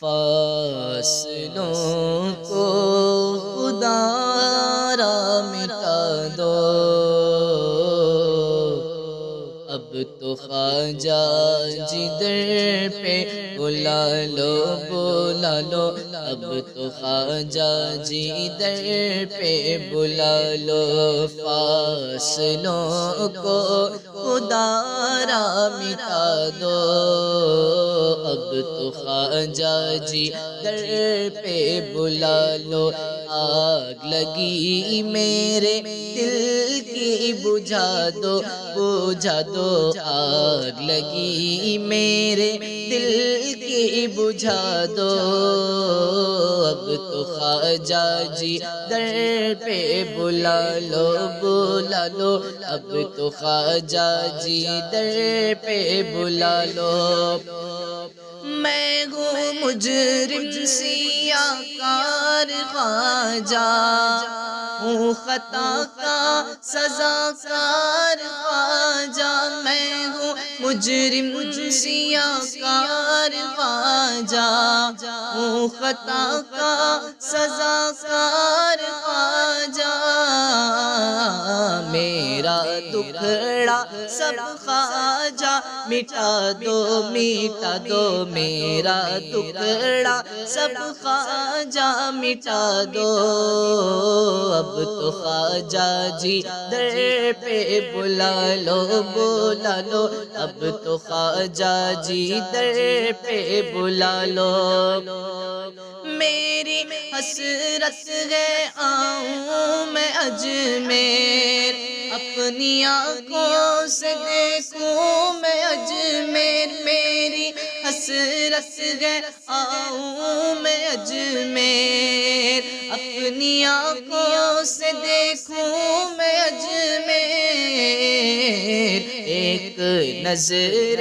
فاصلوں کو خدا را مٹا دو، اب تو خواجہ جدھر پہ بلا لو بلا لو، اب تو خواجہ جدھر پہ بلا لو، فاصلوں کو خدا را مٹا دو، اب تو خواجہ جی در پہ بلا لو، آگ لگی میرے دل کی بجھا دو بجھا دو، آگ لگی میرے دل کی بجھا دو، اب تو خواجہ جی در پہ بلا لو بلا لو، اب تو خواجہ جی در پہ بلا لو، میں ہوں مجرم سیاہ کار خواجہ، ہوں خطا کا سزا کار خواجہ، میں ہوں مجرم سیاہ کار خواجہ، ہوں خطا کا سزا کار خواجہ، میرا دکھڑا سب خواجہ مٹا دو مٹا دو، میرا دکھڑا سب خواجہ مٹا دو، اب تو خواجہ جی در پہ بلا لو بلا لو، اب تو خواجہ جی در پہ بلا لو، میری حسرت ہے آؤں میں اجمیر، اپنی آنکھوں سے دیکھوں میں اجمیر، میری حسرت ہے آؤں میں اجمیر، اپنی آنکھوں سے دیکھوں میں اجمیر، ایک نظر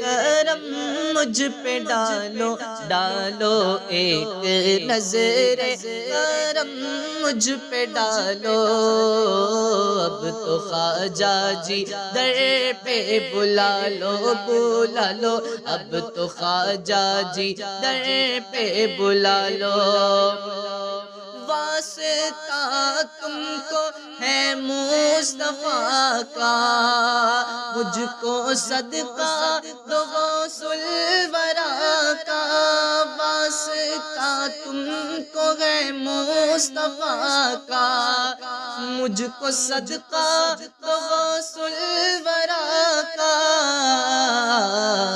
کرم مجھ پہ ڈالو ڈالو، ایک نظر کرم مجھ پہ ڈالو، اب تو خواجہ جی در پہ بلا لو بلا لو، اب تو خواجہ جی در پہ بلا لو، واسطہ تم کو ہے مصطفیٰ کا، مجھ کو صدقہ دو غوث الورا کا، واسطہ تم کو ہے مصطفیٰ کا، مجھ کو صدقہ دو غوث الورا کا،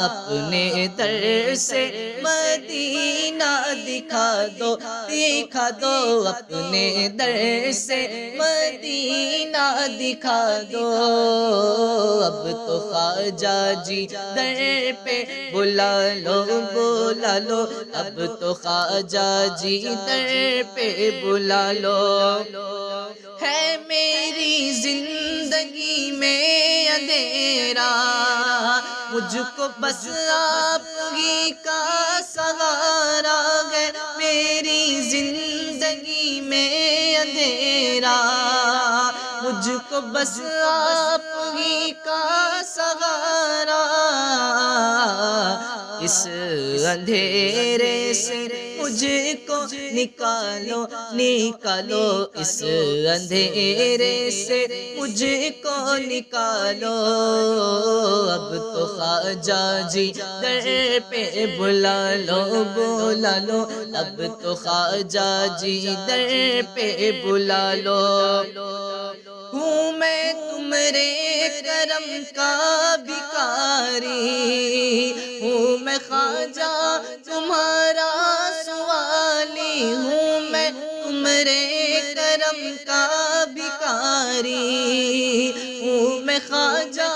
اپنے در سے مدینہ دکھا دو دکھا دو، اپنے در سے مدینہ دکھا دو، اب تو خواجہ جی در پہ بلا لو بلا لو، اب تو خواجہ جی در پہ بلا لو، ہے میری زندگی میں اندھیرا، مجھ کو بس آپ ہی کا سہارا ہے، میری زندگی میں اندھیرا، مجھ کو بس آپ ہی کا سہارا، اس اندھیرے سے مجھ کو نکالو نکالو، اس اندھیرے سے مجھ کو نکالو، اب تو خواجہ جی در پہ بلا لو بلا لو، اب تو خواجہ جی در پہ بلا لو، ہوں میں تمہارے کرم کا بھکاری، ہوں میں خواجہ تمہارا سوالی، ہوں میں تمہارے کرم کا بھکاری، ہوں میں خواجہ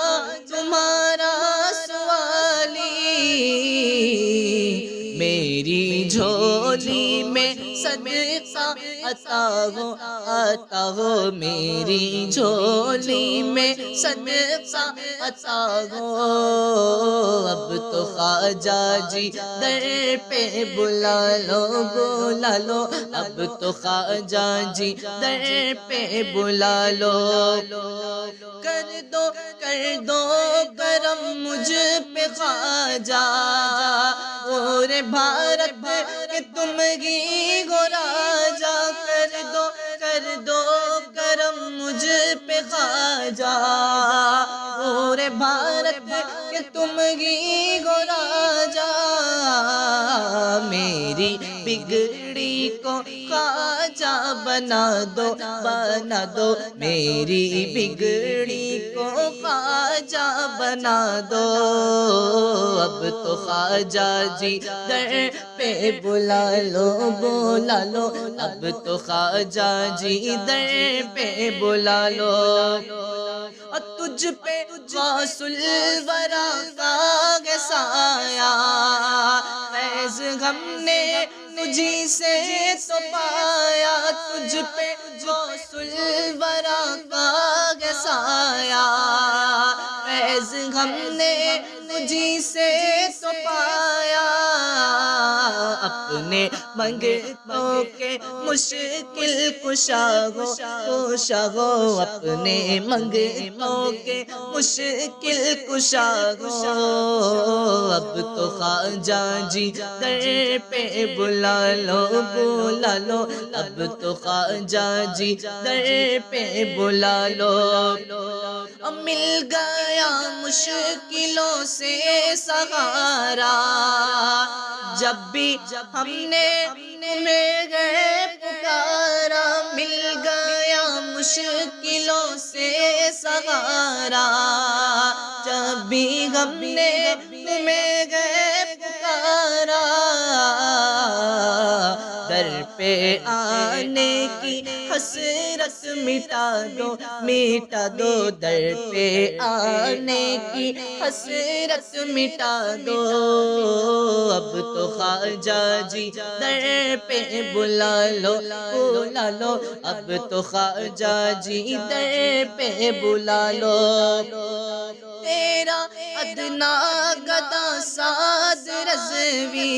تمہارا سوالی، میری جھولی میں صدقہ عطا ہو، میری جھولی میں صدقہ عطا ہو، اب تو خواجہ جی در پہ بلا لو بلا لو، اب تو خواجہ جی در پہ بلا لو، کر دو کرم مجھ پہ خواجہ، اور بھا بھارت کہ تم ہی ہو راجا، کر دو کرم مجھ پہ خواجہ، پورے بھارت کہ تم ہی ہو راجا، میری بگڑی کو خواجہ بنا دو، میری بگڑی کو خواجہ بنا دو، اب تو خواجہ جی در پہ بلا لو، اب تو خواجہ جی در پہ بلا لو، اور تجھ پہ غوث الورا کا سایہ، فیض ہم نے تجھی سے تو پایا، تجھ پہ غوث الورا کا سایہ، فیض ہم نے تجھی سے تو پایا، اپنے منگتوں کے مشکل کشا ہو، اپنے منگتوں کے مشکل کشا ہو، اب تو خواجہ جی در پہ بلا لو، اب تو خواجہ جی در پہ بلا لو، مل گیا مشکلوں سے سہارا، جب بھی ہم نے تمہیں گئے پکارا، مل گیا مشکلوں سے سہارا، جب بھی ہم نے تمہیں گئے پکارا، در پہ آنے کی حسرت مٹا دو، در پہ آنے کی حسرت مٹا دو، اب تو خواجہ جی در پہ بلا لو، اب تو خواجہ جی در پہ بلا لو، تیرا ادنا گدا ساد رضوی،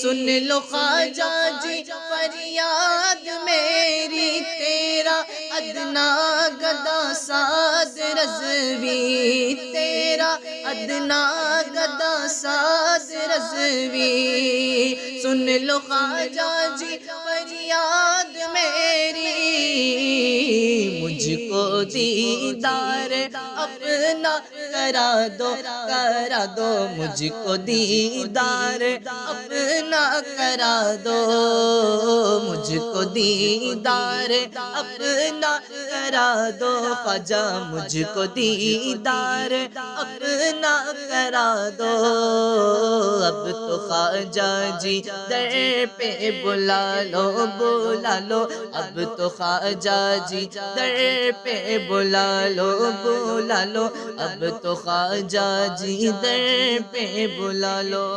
سن لو خواجہ جی فریاد میری، تیرا ادنا گدا ساد رضوی، تیرا ادنا گدا ساد رضوی، سن لو خواجہ جی فریاد میری، مجھ کو دیدار اپنا کرا دو، مجھ کو دیدار اپنا کرا دو، مجھ کو دیدار اپنا کرا دو، خواجہ مجھ کو دیدار اپنا کرا دو، اب تو خواجہ جی در پہ بلا لو، اب تو خواجہ جی در پہ بلا لو، اب تو خواجہ جی در پہ بلا لو۔